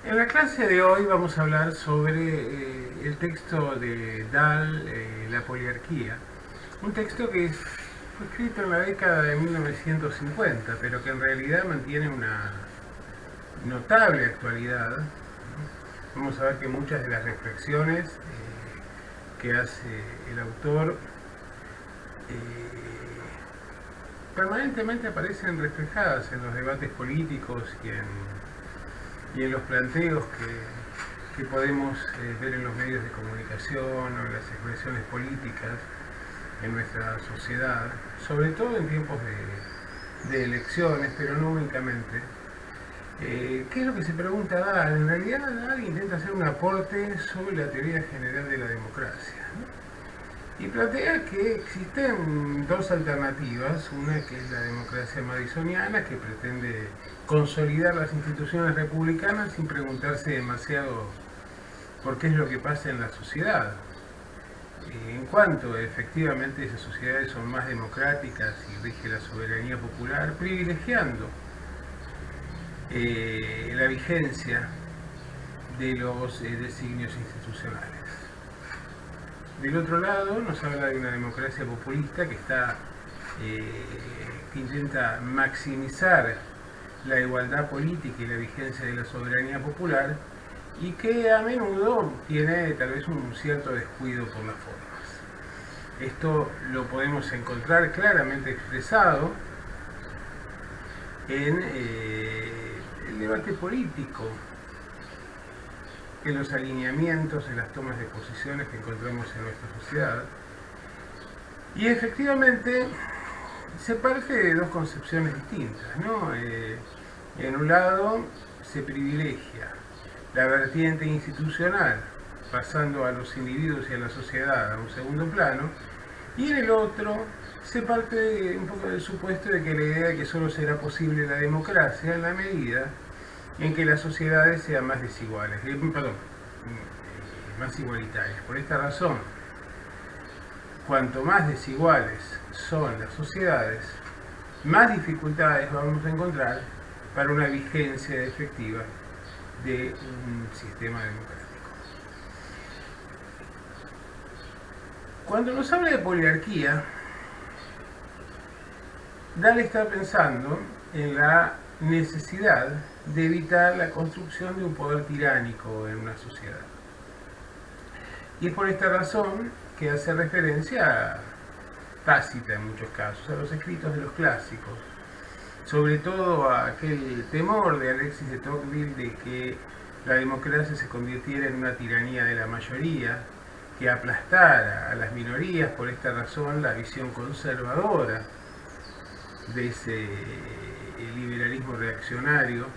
En la clase de hoy vamos a hablar sobre el texto de Dahl, La poliarquía, un texto que fue escrito en la década de 1950, pero que en realidad mantiene una notable actualidad. Vamos a ver que muchas de las reflexiones que hace el autor permanentemente aparecen reflejadas en los debates políticos y en los planteos que podemos ver en los medios de comunicación o en las expresiones políticas en nuestra sociedad, sobre todo en tiempos de elecciones, pero no únicamente. ¿Qué es lo que se pregunta Dahl? En realidad Dahl intenta hacer un aporte sobre la teoría general de la democracia, ¿no? Y plantea que existen dos alternativas, una que es la democracia madisoniana, que pretende consolidar las instituciones republicanas sin preguntarse demasiado por qué es lo que pasa en la sociedad. En cuanto efectivamente esas sociedades son más democráticas y rige la soberanía popular, privilegiando la vigencia de los designios institucionales. Del otro lado nos habla de una democracia populista que intenta maximizar la igualdad política y la vigencia de la soberanía popular y que a menudo tiene tal vez un cierto descuido por las formas. Esto lo podemos encontrar claramente expresado en el debate político, en los alineamientos, en las tomas de posiciones que encontramos en nuestra sociedad. Y efectivamente se parte de dos concepciones distintas, ¿no? En un lado se privilegia la vertiente institucional, pasando a los individuos y a la sociedad a un segundo plano, y en el otro se parte un poco del supuesto de que la idea de que solo será posible la democracia en la medida en que las sociedades sean más desiguales, más igualitarias. Por esta razón, cuanto más desiguales son las sociedades, más dificultades vamos a encontrar para una vigencia efectiva de un sistema democrático. Cuando nos habla de poliarquía, Dahl está pensando en la necesidad de evitar la construcción de un poder tiránico en una sociedad. Y es por esta razón que hace referencia tácita en muchos casos a los escritos de los clásicos, sobre todo a aquel temor de Alexis de Tocqueville de que la democracia se convirtiera en una tiranía de la mayoría, que aplastara a las minorías. Por esta razón la visión conservadora de ese liberalismo reaccionario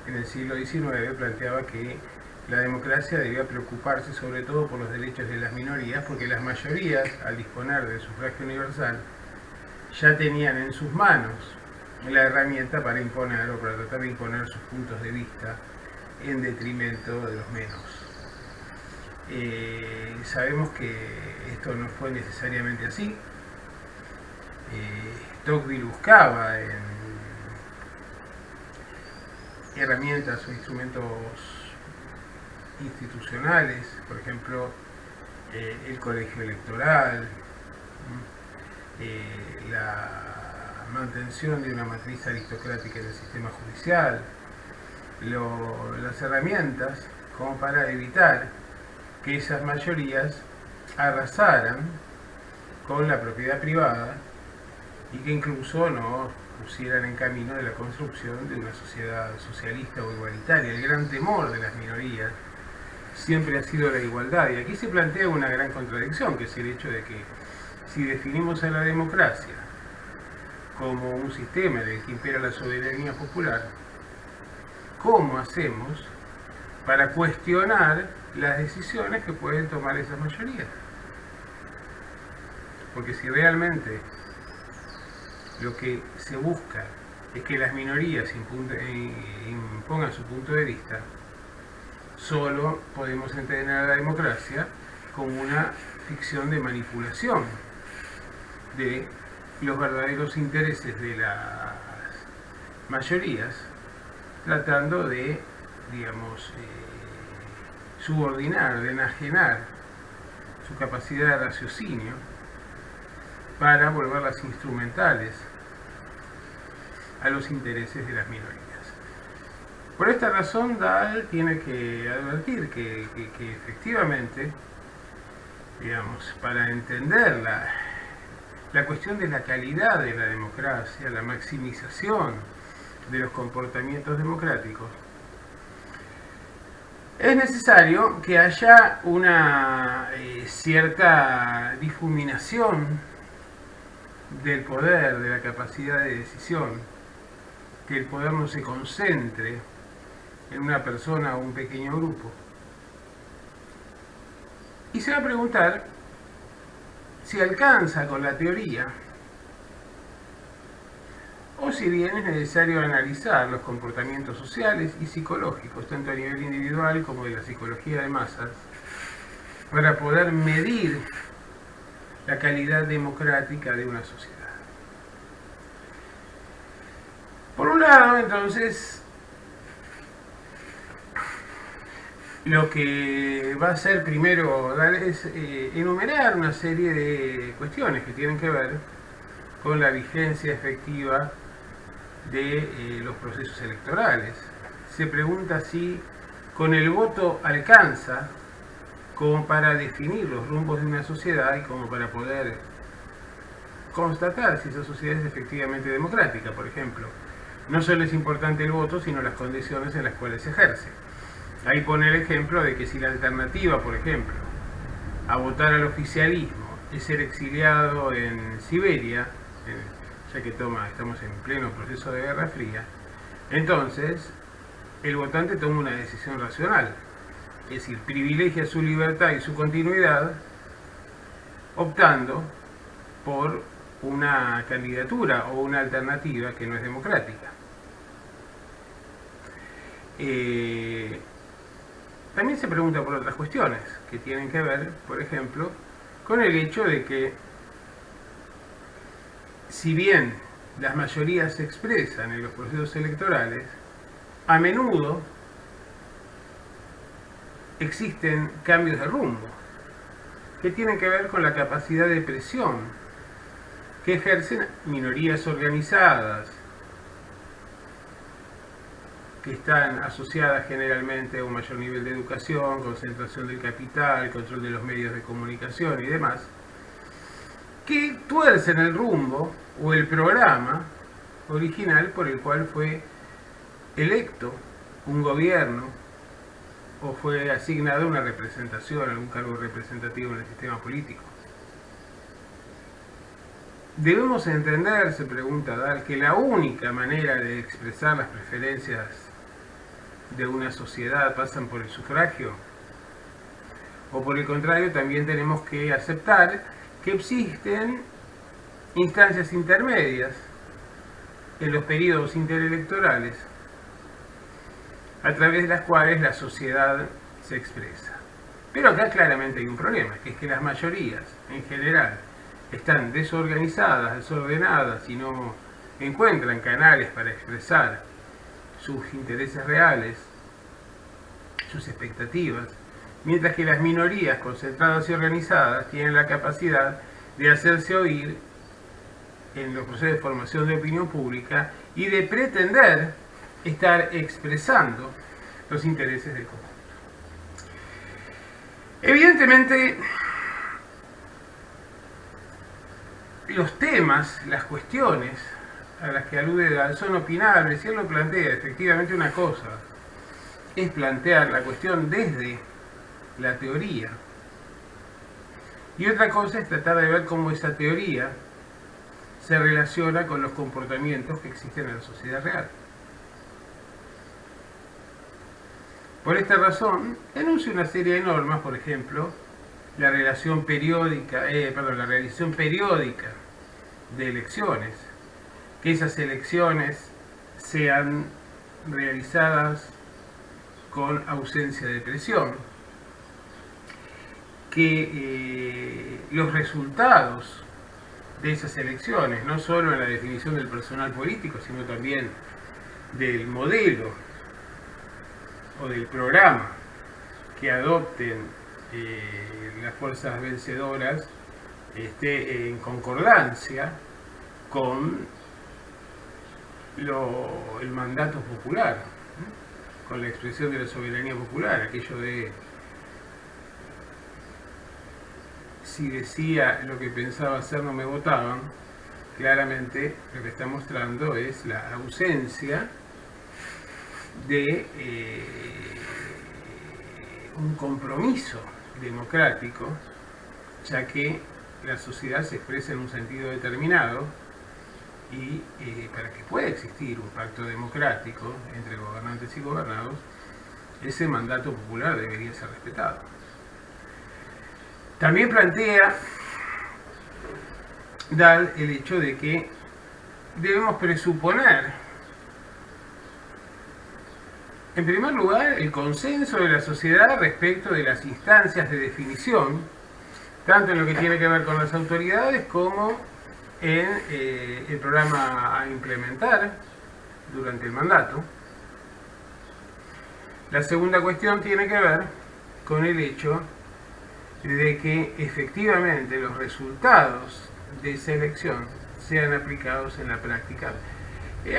en el siglo XIX planteaba que la democracia debía preocuparse sobre todo por los derechos de las minorías, porque las mayorías, al disponer del sufragio universal, ya tenían en sus manos la herramienta para imponer o para tratar de imponer sus puntos de vista en detrimento de los menos. Sabemos que esto no fue necesariamente así. Tocqueville buscaba en herramientas o instrumentos institucionales, por ejemplo, el colegio electoral, la mantención de una matriz aristocrática en el sistema judicial, las herramientas como para evitar que esas mayorías arrasaran con la propiedad privada y que incluso nos pusieran en camino de la construcción de una sociedad socialista o igualitaria. El gran temor de las minorías siempre ha sido la igualdad, y aquí se plantea una gran contradicción, que es el hecho de que si definimos a la democracia como un sistema en el que impera la soberanía popular, ¿cómo hacemos para cuestionar las decisiones que pueden tomar esas mayorías? Porque si realmente lo que se busca es que las minorías impongan su punto de vista, solo podemos entender a la democracia como una ficción de manipulación de los verdaderos intereses de las mayorías, tratando de digamos, subordinar, de enajenar su capacidad de raciocinio para volverlas instrumentales a los intereses de las minorías. Por esta razón, Dahl tiene que advertir que efectivamente, digamos, para entender la cuestión de la calidad de la democracia, la maximización de los comportamientos democráticos, es necesario que haya una cierta difuminación del poder, de la capacidad de decisión, que el poder no se concentre en una persona o un pequeño grupo. Y se va a preguntar si alcanza con la teoría o si bien es necesario analizar los comportamientos sociales y psicológicos, tanto a nivel individual como de la psicología de masas, para poder medir la calidad democrática de una sociedad. Por un lado, entonces, lo que va a hacer primero Dahl es enumerar una serie de cuestiones que tienen que ver con la vigencia efectiva de los procesos electorales. Se pregunta si con el voto alcanza como para definir los rumbos de una sociedad y como para poder constatar si esa sociedad es efectivamente democrática, por ejemplo. No solo es importante el voto, sino las condiciones en las cuales se ejerce. Ahí pone el ejemplo de que si la alternativa, por ejemplo, a votar al oficialismo es ser exiliado en Siberia, ya que estamos en pleno proceso de Guerra Fría, entonces el votante toma una decisión racional, es decir, privilegia su libertad y su continuidad optando por una candidatura o una alternativa que no es democrática. También se pregunta por otras cuestiones que tienen que ver, por ejemplo, con el hecho de que si bien las mayorías se expresan en los procesos electorales, a menudo existen cambios de rumbo que tienen que ver con la capacidad de presión que ejercen minorías organizadas, que están asociadas generalmente a un mayor nivel de educación, concentración del capital, control de los medios de comunicación y demás, que tuercen el rumbo o el programa original por el cual fue electo un gobierno o fue asignado una representación, algún cargo representativo en el sistema político. Debemos entender, se pregunta Dahl, que la única manera de expresar las preferencias de una sociedad pasan por el sufragio, o por el contrario también tenemos que aceptar que existen instancias intermedias en los periodos interelectorales a través de las cuales la sociedad se expresa. Pero acá claramente hay un problema, que es que las mayorías en general están desorganizadas, desordenadas y no encuentran canales para expresar sus intereses reales, sus expectativas, mientras que las minorías concentradas y organizadas tienen la capacidad de hacerse oír en los procesos de formación de opinión pública y de pretender estar expresando los intereses del conjunto. Evidentemente, los temas, las cuestiones a las que alude Dahl son opinables, y él lo plantea. Efectivamente, una cosa es plantear la cuestión desde la teoría, y otra cosa es tratar de ver cómo esa teoría se relaciona con los comportamientos que existen en la sociedad real. Por esta razón, enuncia una serie de normas, por ejemplo, la realización periódica de elecciones, que esas elecciones sean realizadas con ausencia de presión, que los resultados de esas elecciones, no solo en la definición del personal político, sino también del modelo o del programa que adopten las fuerzas vencedoras esté en concordancia con el mandato popular, ¿no? Con la expresión de la soberanía popular, aquello de si decía lo que pensaba hacer no me votaban. Claramente lo que está mostrando es la ausencia de un compromiso democrático, ya que la sociedad se expresa en un sentido determinado y para que pueda existir un pacto democrático entre gobernantes y gobernados, ese mandato popular debería ser respetado. También plantea Dahl el hecho de que debemos presuponer, en primer lugar, el consenso de la sociedad respecto de las instancias de definición, tanto en lo que tiene que ver con las autoridades como en el programa a implementar durante el mandato. La segunda cuestión tiene que ver con el hecho de que efectivamente los resultados de esa elección sean aplicados en la práctica.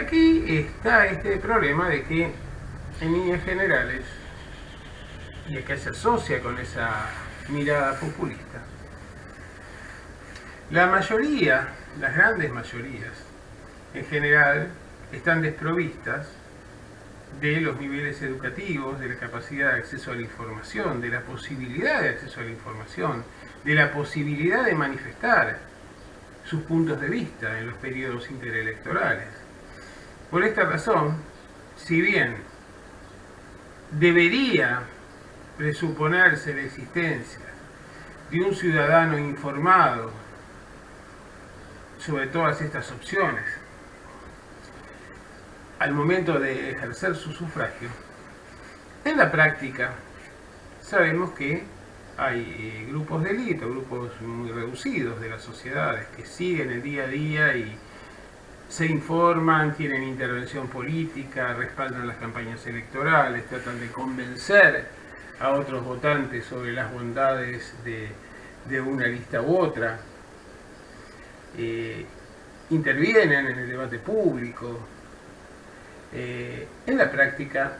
Aquí está este problema de que en líneas generales, y acá se asocia con esa mirada populista, la mayoría, las grandes mayorías, en general, están desprovistas de los niveles educativos, de la capacidad de acceso a la información, de la posibilidad de acceso a la información, de la posibilidad de manifestar sus puntos de vista en los periodos interelectorales. Por esta razón, si bien debería presuponerse la existencia de un ciudadano informado sobre todas estas opciones al momento de ejercer su sufragio, en la práctica sabemos que hay grupos de élite, grupos muy reducidos de las sociedades que siguen el día a día y se informan, tienen intervención política, respaldan las campañas electorales, tratan de convencer a otros votantes sobre las bondades de una lista u otra, intervienen en el debate público. En la práctica,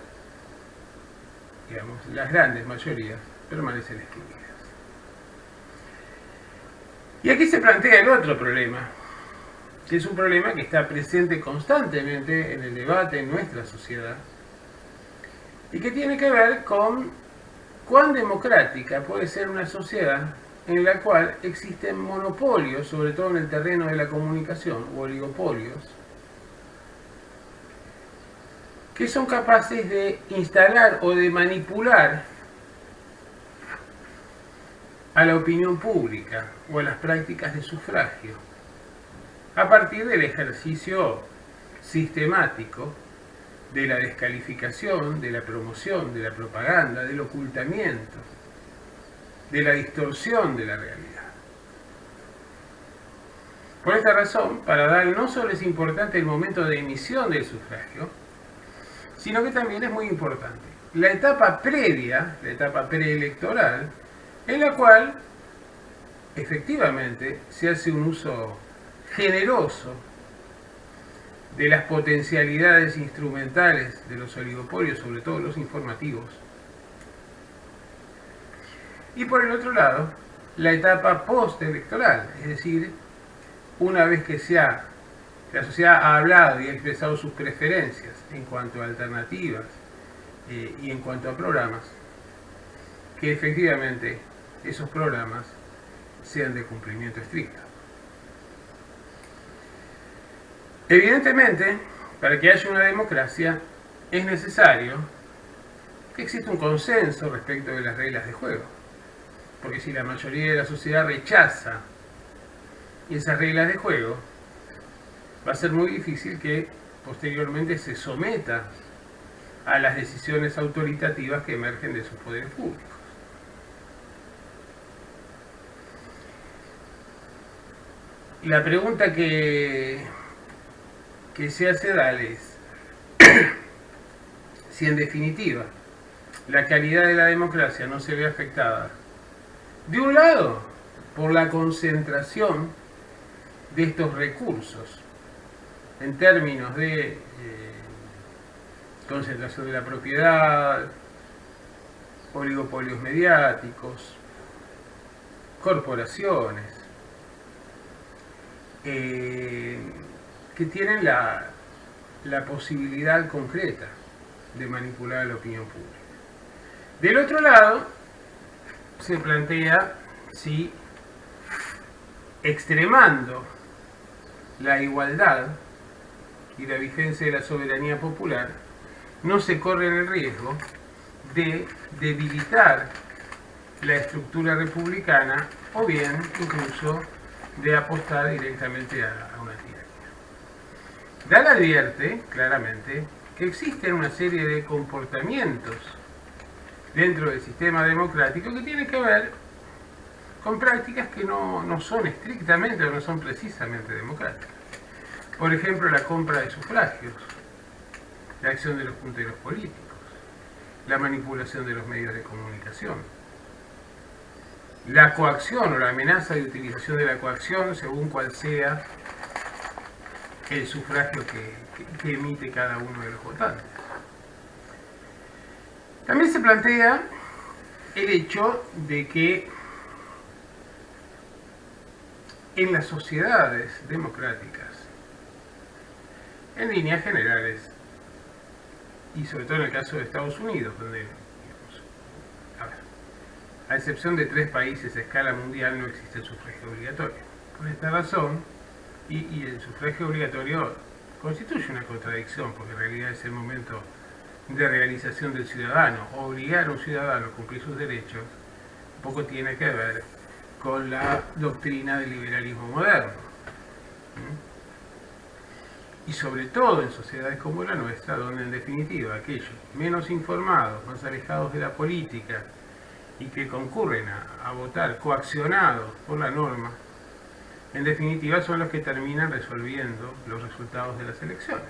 digamos, las grandes mayorías permanecen excluidas. Y aquí se plantea el otro problema, que es un problema que está presente constantemente en el debate en nuestra sociedad y que tiene que ver con cuán democrática puede ser una sociedad en la cual existen monopolios, sobre todo en el terreno de la comunicación, o oligopolios, que son capaces de instalar o de manipular a la opinión pública o a las prácticas de sufragio a partir del ejercicio sistemático de la descalificación, de la promoción, de la propaganda, del ocultamiento, de la distorsión de la realidad. Por esta razón, para Dahl no solo es importante el momento de emisión del sufragio, sino que también es muy importante la etapa previa, la etapa preelectoral, en la cual efectivamente se hace un uso generoso de las potencialidades instrumentales de los oligopolios, sobre todo los informativos. Y por el otro lado, la etapa postelectoral, es decir, una vez que la sociedad ha hablado y ha expresado sus preferencias en cuanto a alternativas y en cuanto a programas, que efectivamente esos programas sean de cumplimiento estricto. Evidentemente, para que haya una democracia, es necesario que exista un consenso respecto de las reglas de juego. Porque si la mayoría de la sociedad rechaza esas reglas de juego, va a ser muy difícil que posteriormente se someta a las decisiones autoritativas que emergen de sus poderes públicos. La pregunta que se hace Dahl es si en definitiva la calidad de la democracia no se ve afectada, de un lado, por la concentración de estos recursos, en términos de concentración de la propiedad, oligopolios mediáticos, corporaciones, que tienen la posibilidad concreta de manipular la opinión pública. Del otro lado, se plantea si extremando la igualdad y la vigencia de la soberanía popular, no se corre el riesgo de debilitar la estructura republicana o bien incluso de apostar directamente a una tiranía. Dahl advierte claramente que existen una serie de comportamientos dentro del sistema democrático que tienen que ver con prácticas que no son estrictamente o no son precisamente democráticas. Por ejemplo, la compra de sufragios, la acción de los punteros políticos, la manipulación de los medios de comunicación, la coacción o la amenaza de utilización de la coacción según cual sea el sufragio que emite cada uno de los votantes. También se plantea el hecho de que en las sociedades democráticas, en líneas generales, y sobre todo en el caso de Estados Unidos, donde, a excepción de 3 países a escala mundial, no existe el sufragio obligatorio. Por esta razón, y el sufragio obligatorio constituye una contradicción, porque en realidad es el momento de realización del ciudadano. Obligar a un ciudadano a cumplir sus derechos poco tiene que ver con la doctrina del liberalismo moderno. Y sobre todo en sociedades como la nuestra, donde en definitiva aquellos menos informados, más alejados de la política y que concurren a votar coaccionados por la norma, en definitiva son los que terminan resolviendo los resultados de las elecciones.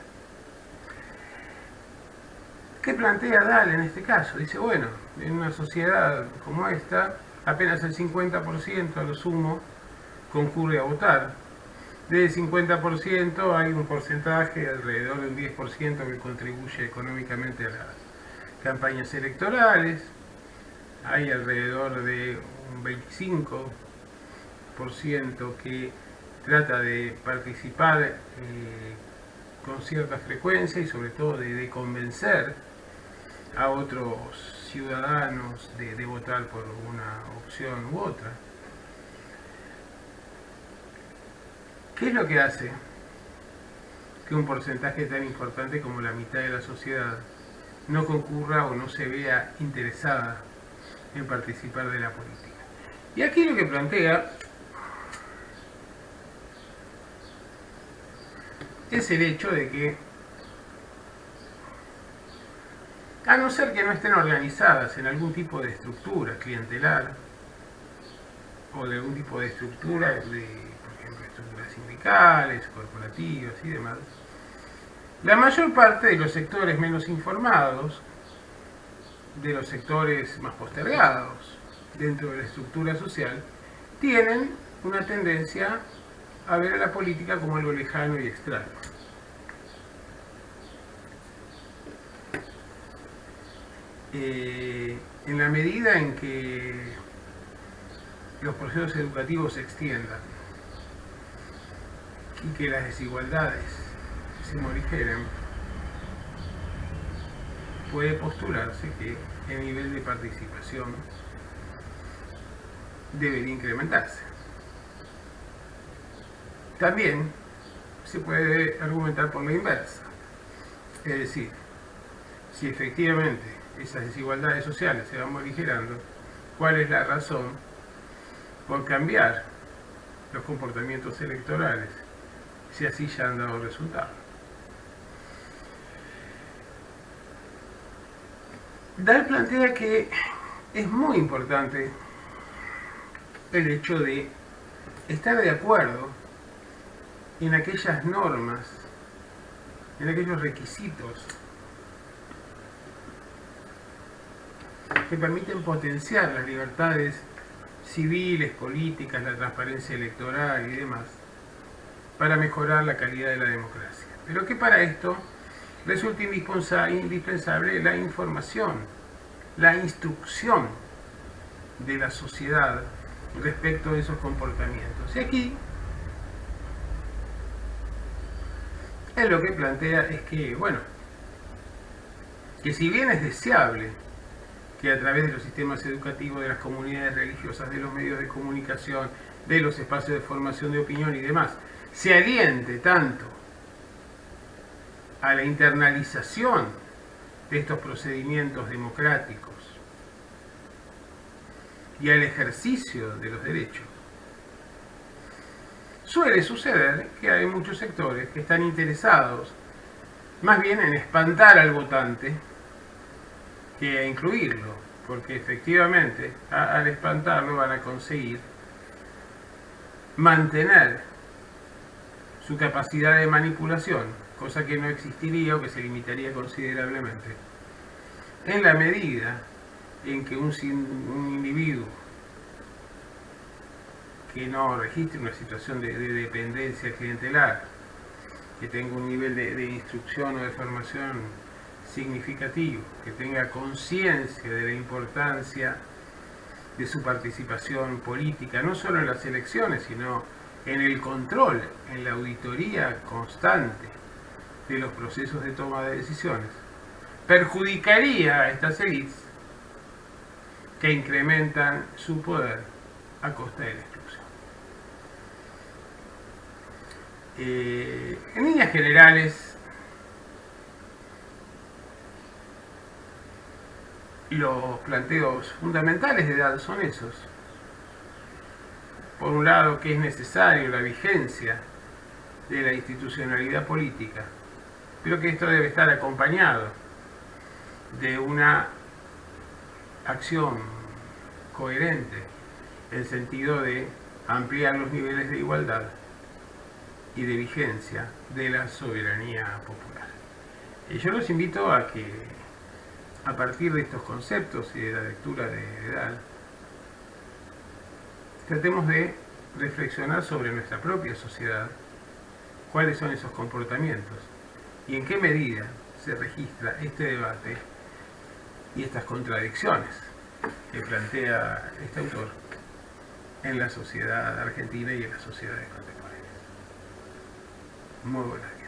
¿Qué plantea Dahl en este caso? Dice, bueno, en una sociedad como esta, apenas el 50% a lo sumo concurre a votar. Del 50% hay un porcentaje, alrededor de un 10%, que contribuye económicamente a las campañas electorales. Hay alrededor de un 25% que trata de participar con cierta frecuencia y sobre todo de convencer a otros ciudadanos de votar por una opción u otra. ¿Qué es lo que hace que un porcentaje tan importante como la mitad de la sociedad no concurra o no se vea interesada en participar de la política? Y aquí lo que plantea es el hecho de que, a no ser que no estén organizadas en algún tipo de estructura clientelar o de algún tipo de estructura, por ejemplo, estructuras sindicales, corporativas y demás, la mayor parte de los sectores menos informados, de los sectores más postergados dentro de la estructura social, tienen una tendencia a ver a la política como algo lejano y extraño. En la medida en que los procesos educativos se extiendan y que las desigualdades se morigeren, puede postularse que el nivel de participación debería incrementarse. También se puede argumentar por la inversa, es decir, si efectivamente esas desigualdades sociales se van morigerando, ¿cuál es la razón por cambiar los comportamientos electorales si así ya han dado resultados? Dahl plantea que es muy importante el hecho de estar de acuerdo en aquellas normas, en aquellos requisitos que permiten potenciar las libertades civiles, políticas, la transparencia electoral y demás, para mejorar la calidad de la democracia. Pero que para esto resulta indispensable la información, la instrucción de la sociedad respecto de esos comportamientos. Y aquí él lo que plantea es que, bueno, que si bien es deseable que a través de los sistemas educativos, de las comunidades religiosas, de los medios de comunicación, de los espacios de formación de opinión y demás, se aliente tanto a la internalización de estos procedimientos democráticos y al ejercicio de los derechos, suele suceder que hay muchos sectores que están interesados más bien en espantar al votante que a incluirlo, porque efectivamente al espantarlo van a conseguir mantener su capacidad de manipulación, cosa que no existiría o que se limitaría considerablemente, en la medida en que un individuo que no registre una situación de dependencia clientelar, que tenga un nivel de instrucción o de formación significativo, que tenga conciencia de la importancia de su participación política, no solo en las elecciones, sino en el control, en la auditoría constante de los procesos de toma de decisiones, perjudicaría a estas élites que incrementan su poder a costa de la exclusión. En líneas generales, los planteos fundamentales de Dahl son esos. Por un lado, que es necesario la vigencia de la institucionalidad política, pero que esto debe estar acompañado de una acción coherente en sentido de ampliar los niveles de igualdad y de vigencia de la soberanía popular. Y yo los invito a que, a partir de estos conceptos y de la lectura de Dahl, tratemos de reflexionar sobre nuestra propia sociedad, cuáles son esos comportamientos y en qué medida se registra este debate y estas contradicciones que plantea este autor en la sociedad argentina y en las sociedades contemporáneas. Muy buenas.